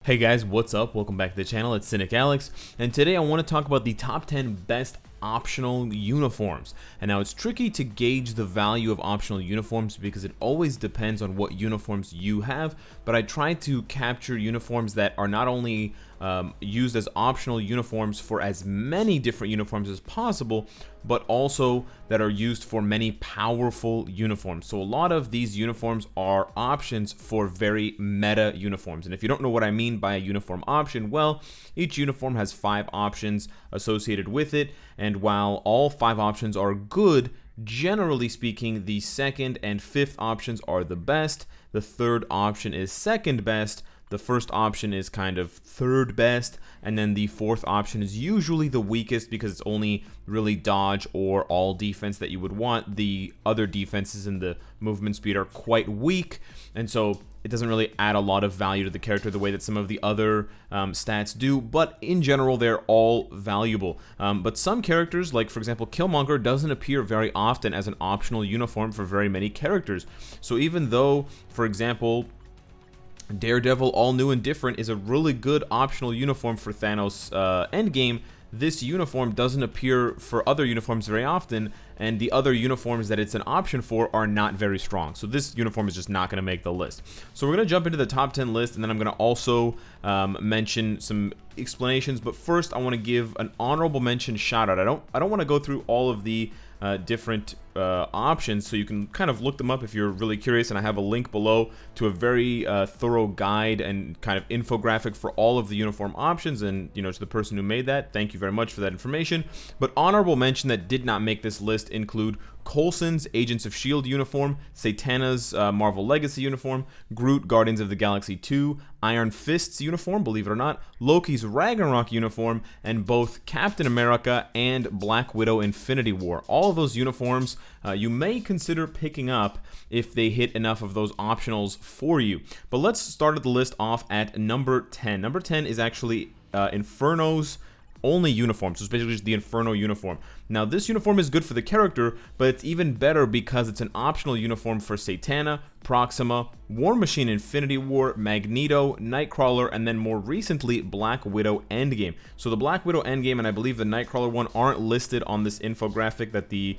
Hey guys, what's up? Welcome back to the channel. It's Cynicalex, and today I want to talk about the top 10 best optional uniforms. And now it's tricky to gauge the value of optional uniforms because it always depends on what uniforms you have, but I try to capture uniforms that are not only used as optional uniforms for as many different uniforms as possible, but also that are used for many powerful uniforms. So a lot of these uniforms are options for very meta uniforms. And if you don't know what I mean by a uniform option, well, each uniform has 5 options associated with it, and while all 5 options are good, generally speaking, the second and fifth options are the best, the third option is second best, the first option is kind of third best, and then the fourth option is usually the weakest because it's only really dodge or all defense that you would want. The other defenses and the movement speed are quite weak, and so it doesn't really add a lot of value to the character the way that some of the other stats do, but in general, they're all valuable. But some characters, like for example, Killmonger, doesn't appear very often as an optional uniform for very many characters. So even though, for example, Daredevil, all new and different, is a really good optional uniform for Thanos Endgame, this uniform doesn't appear for other uniforms very often, and the other uniforms that it's an option for are not very strong. So this uniform is just not going to make the list. So we're going to jump into the top 10 list, and then I'm going to also mention some explanations. But first, I want to give an honorable mention shout out. I don't want to go through all of the different options, so you can kind of look them up if you're really curious, and I have a link below to a very thorough guide and kind of infographic for all of the uniform options, and you know, to the person who made that, thank you very much for that information. But honorable mention that did not make this list include Coulson's Agents of S.H.I.E.L.D. uniform, Satana's Marvel Legacy uniform, Groot Guardians of the Galaxy 2, Iron Fist's uniform, believe it or not, Loki's Ragnarok uniform, and both Captain America and Black Widow Infinity War. All of those uniforms you may consider picking up if they hit enough of those optionals for you. But let's start the list off at number 10. Number 10 is actually Inferno's only uniform, so it's basically just the Inferno Uniform. Now, this uniform is good for the character, but it's even better because it's an optional uniform for Satana, Proxima, War Machine Infinity War, Magneto, Nightcrawler, and then more recently, Black Widow Endgame. So the Black Widow Endgame and I believe the Nightcrawler one aren't listed on this infographic that the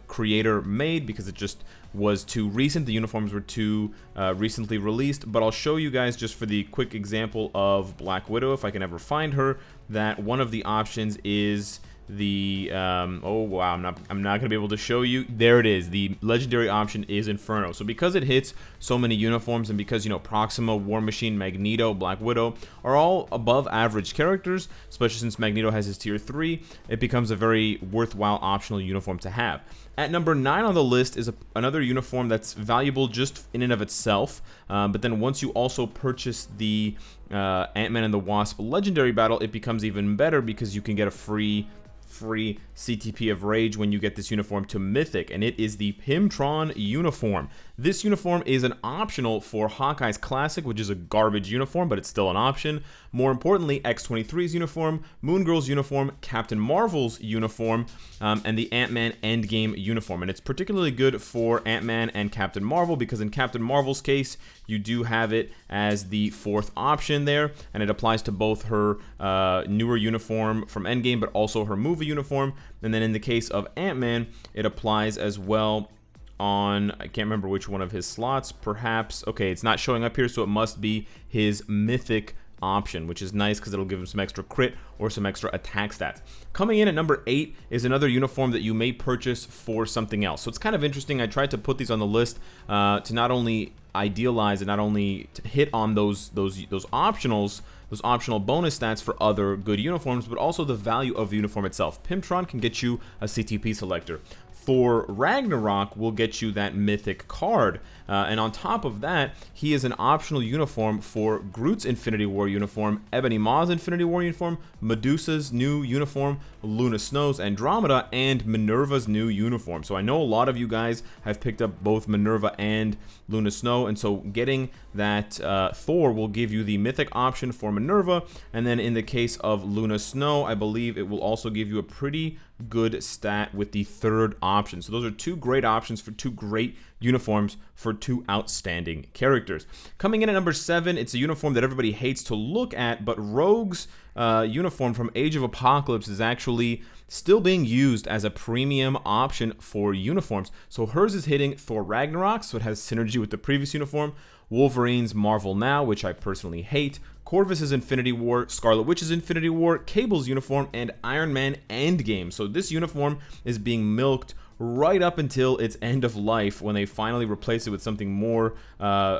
creator made because it just was too recent. The uniforms were too recently released, but I'll show you guys just for the quick example of Black Widow, if I can ever find her, that one of the options is the oh wow, I'm not gonna be able to show you. There it is. The legendary option is Inferno. So because it hits so many uniforms, and because, you know, Proxima, War Machine, Magneto, Black Widow are all above average characters, especially since Magneto has his tier 3, it becomes a very worthwhile optional uniform to have. At number 9 on the list is another uniform that's valuable just in and of itself, but then once you also purchase the Ant-Man and the Wasp Legendary Battle, it becomes even better because you can get a free CTP of Rage when you get this uniform to Mythic, and it is the Pim Tron Uniform. This uniform is an optional for Hawkeye's Classic, which is a garbage uniform, but it's still an option. More importantly, X-23's uniform, Moon Girl's uniform, Captain Marvel's uniform, and the Ant-Man Endgame uniform. And it's particularly good for Ant-Man and Captain Marvel because in Captain Marvel's case, you do have it as the 4th option there, and it applies to both her newer uniform from Endgame, but also her movie uniform. And then in the case of Ant-Man, it applies as well on, I can't remember which one of his slots, perhaps, okay, it's not showing up here, so it must be his Mythic option, which is nice because it'll give him some extra crit or some extra attack stats. Coming in at number 8 is another uniform that you may purchase for something else. So it's kind of interesting. I tried to put these on the list to not only idealize and not only to hit on those optionals, those optional bonus stats for other good uniforms, but also the value of the uniform itself. Pim Tron can get you a CTP selector. Thor Ragnarok will get you that Mythic card, and on top of that, he is an optional uniform for Groot's Infinity War uniform, Ebony Maw's Infinity War uniform, Medusa's new uniform, Luna Snow's Andromeda, and Minerva's new uniform. So I know a lot of you guys have picked up both Minerva and Luna Snow, and so getting that Thor will give you the Mythic option for Minerva, and then in the case of Luna Snow, I believe it will also give you a pretty good stat with the 3rd option. So those are 2 great options for 2 great uniforms for two outstanding characters. Coming in at number 7, it's a uniform that everybody hates to look at, but Rogue's uniform from Age of Apocalypse is actually still being used as a premium option for uniforms. So hers is hitting Thor Ragnarok, so it has synergy with the previous uniform. Wolverine's Marvel Now, which I personally hate. Corvus's Infinity War, Scarlet Witch's Infinity War, Cable's uniform, and Iron Man Endgame. So this uniform is being milked right up until its end of life when they finally replace it with something more,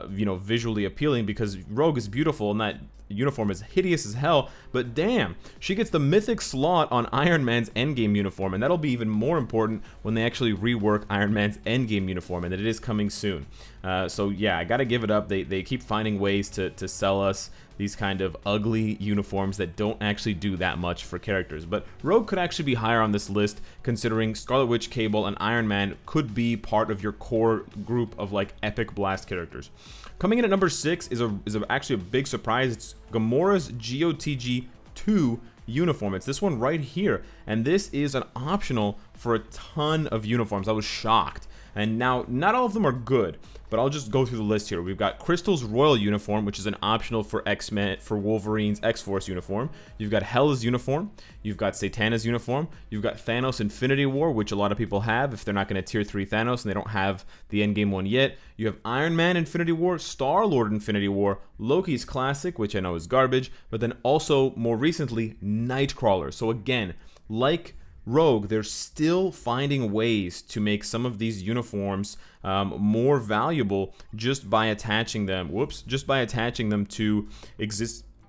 visually appealing, because Rogue is beautiful and that uniform is hideous as hell, but damn, she gets the mythic slot on Iron Man's Endgame uniform, and that'll be even more important when they actually rework Iron Man's Endgame uniform, and it is coming soon. So yeah, I gotta give it up. They keep finding ways to sell us these kind of ugly uniforms that don't actually do that much for characters. But Rogue could actually be higher on this list, considering Scarlet Witch, Cable, and Iron Man could be part of your core group of like epic blast characters. Coming in at number 6 is actually a big surprise. It's Gamora's GOTG-2 uniform. It's this one right here, and this is an optional for a ton of uniforms. I was shocked. And now, not all of them are good, but I'll just go through the list here. We've got Crystal's Royal Uniform, which is an optional for X-Men, for Wolverine's X-Force uniform. You've got Hela's uniform. You've got Satana's uniform. You've got Thanos Infinity War, which a lot of people have if they're not going to tier 3 Thanos and they don't have the Endgame one yet. You have Iron Man Infinity War, Star-Lord Infinity War, Loki's Classic, which I know is garbage, but then also, more recently, Nightcrawler. So again, like Rogue, they're still finding ways to make some of these uniforms more valuable just by attaching them.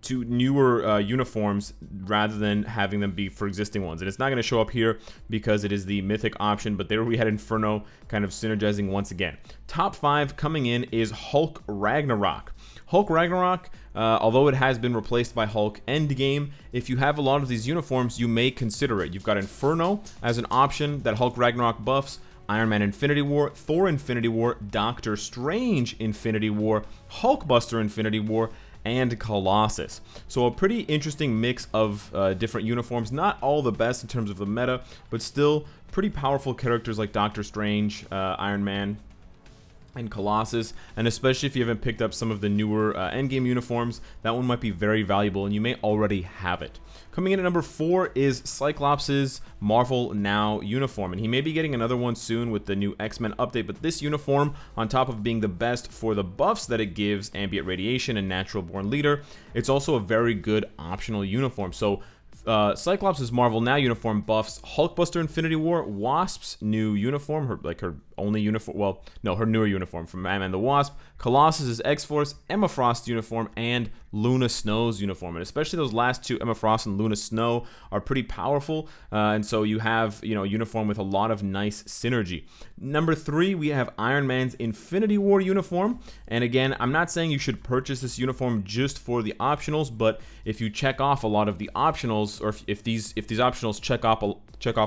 To newer uniforms rather than having them be for existing ones. And it's not going to show up here because it is the mythic option, but there we had Inferno kind of synergizing once again. Top 5 coming in is Hulk Ragnarok. Hulk Ragnarok, although it has been replaced by Hulk Endgame, if you have a lot of these uniforms, you may consider it. You've got Inferno as an option that Hulk Ragnarok buffs, Iron Man Infinity War, Thor Infinity War, Doctor Strange Infinity War, Hulkbuster Infinity War, and Colossus. So a pretty interesting mix of different uniforms. Not all the best in terms of the meta, but still pretty powerful characters like Doctor Strange, Iron Man, and Colossus, and especially if you haven't picked up some of the newer Endgame uniforms, that one might be very valuable, and you may already have it. Coming in at number 4 is Cyclops' Marvel Now uniform, and he may be getting another one soon with the new X-Men update, but this uniform, on top of being the best for the buffs that it gives, ambient radiation and natural born leader, it's also a very good optional uniform. So Cyclops' Marvel Now uniform buffs Hulkbuster Infinity War, Wasp's new uniform, her only uniform, well, no, her newer uniform from Ant-Man the Wasp, Colossus' X-Force, Emma Frost uniform, and Luna Snow's uniform. And especially those last two, Emma Frost and Luna Snow, are pretty powerful, and so you have, a uniform with a lot of nice synergy. Number 3, we have Iron Man's Infinity War uniform, and again, I'm not saying you should purchase this uniform just for the optionals, but if you check off a lot of the optionals, or if these optionals check off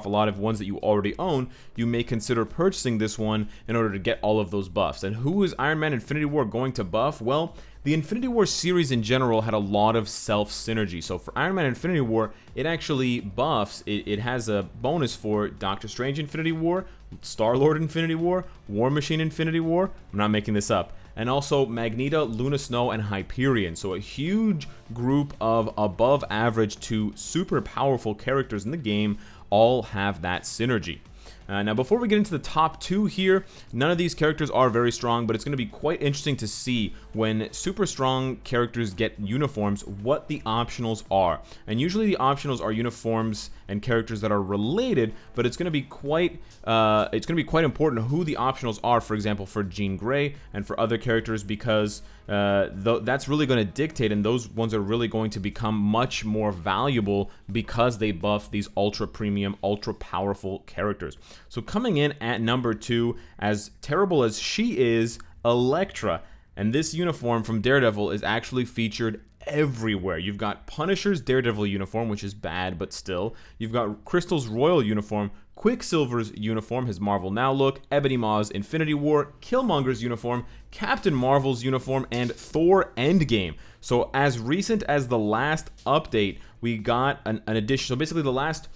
a lot of ones that you already own, you may consider purchasing this one in order to get all of those buffs. And who is Iron Man Infinity War going to buff? Well, the Infinity War series in general had a lot of self-synergy. So for Iron Man Infinity War, it actually buffs, it has a bonus for Doctor Strange Infinity War, Star-Lord Infinity War, War Machine Infinity War, I'm not making this up, and also Magneto, Luna Snow, and Hyperion. So a huge group of above average to super powerful characters in the game all have that synergy. Now, before we get into the top 2 here, none of these characters are very strong, but it's going to be quite interesting to see when super strong characters get uniforms, what the optionals are. And usually the optionals are uniforms and characters that are related, but it's going to be quite important who the optionals are, for example, for Jean Grey and for other characters, because that's really going to dictate, and those ones are really going to become much more valuable because they buff these ultra premium, ultra powerful characters. So coming in at number 2, as terrible as she is, Elektra. And this uniform from Daredevil is actually featured everywhere. You've got Punisher's Daredevil uniform, which is bad, but still. You've got Crystal's Royal uniform, Quicksilver's uniform, his Marvel Now look, Ebony Maw's Infinity War, Killmonger's uniform, Captain Marvel's uniform, and Thor Endgame. So as recent as the last update, we got an addition. So basically the last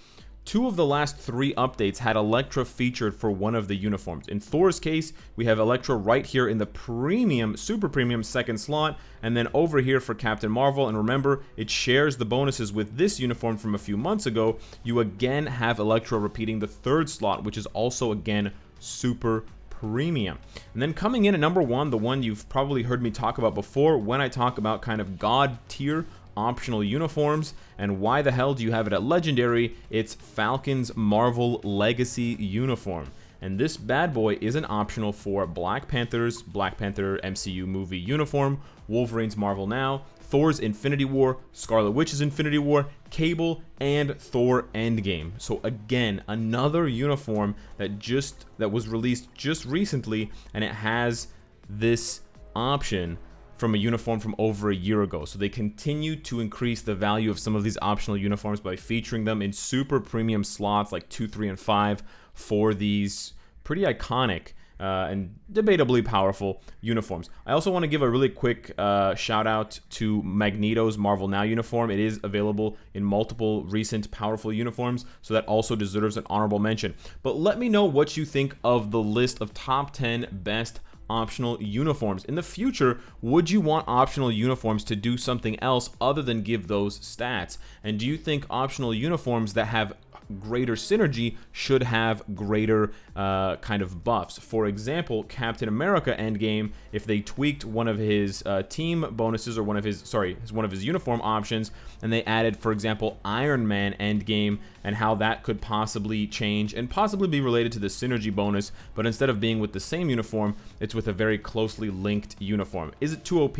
2 of the last 3 updates had Elektra featured for one of the uniforms. In Thor's case, we have Elektra right here in the premium, super premium second slot, and then over here for Captain Marvel. And remember, it shares the bonuses with this uniform from a few months ago. You again have Elektra repeating the 3rd slot, which is also again super premium. And then coming in at number 1, the one you've probably heard me talk about before when I talk about kind of god tier optional uniforms, and why the hell do you have it at legendary? It's Falcons Marvel Legacy Uniform. And this bad boy isn't optional for Black Panther's Black Panther MCU movie uniform, Wolverine's Marvel Now, Thor's Infinity War, Scarlet Witch's Infinity War, Cable, and Thor Endgame. So again, another uniform that was released just recently, and it has this option from a uniform from over a year ago. So they continue to increase the value of some of these optional uniforms by featuring them in super premium slots like 2, 3, and 5 for these pretty iconic and debatably powerful uniforms. I also want to give a really quick shout out to Magneto's Marvel Now uniform. It is available in multiple recent powerful uniforms, so that also deserves an honorable mention. But let me know what you think of the list of top 10 best optional uniforms. In the future, would you want optional uniforms to do something else other than give those stats? And do you think optional uniforms that have greater synergy should have greater kind of buffs? For example, Captain America Endgame, if they tweaked one of his team bonuses or one of his uniform options, and they added, for example, Iron Man Endgame, and how that could possibly change and possibly be related to the synergy bonus, but instead of being with the same uniform, it's with a very closely linked uniform. Is it too OP?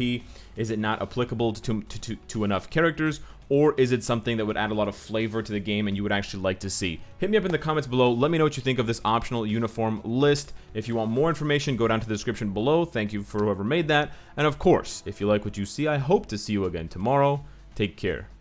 Is it not applicable to enough characters? Or is it something that would add a lot of flavor to the game and you would actually like to see? Hit me up in the comments below. Let me know what you think of this optional uniform list. If you want more information, go down to the description below. Thank you for whoever made that. And of course, if you like what you see, I hope to see you again tomorrow. Take care.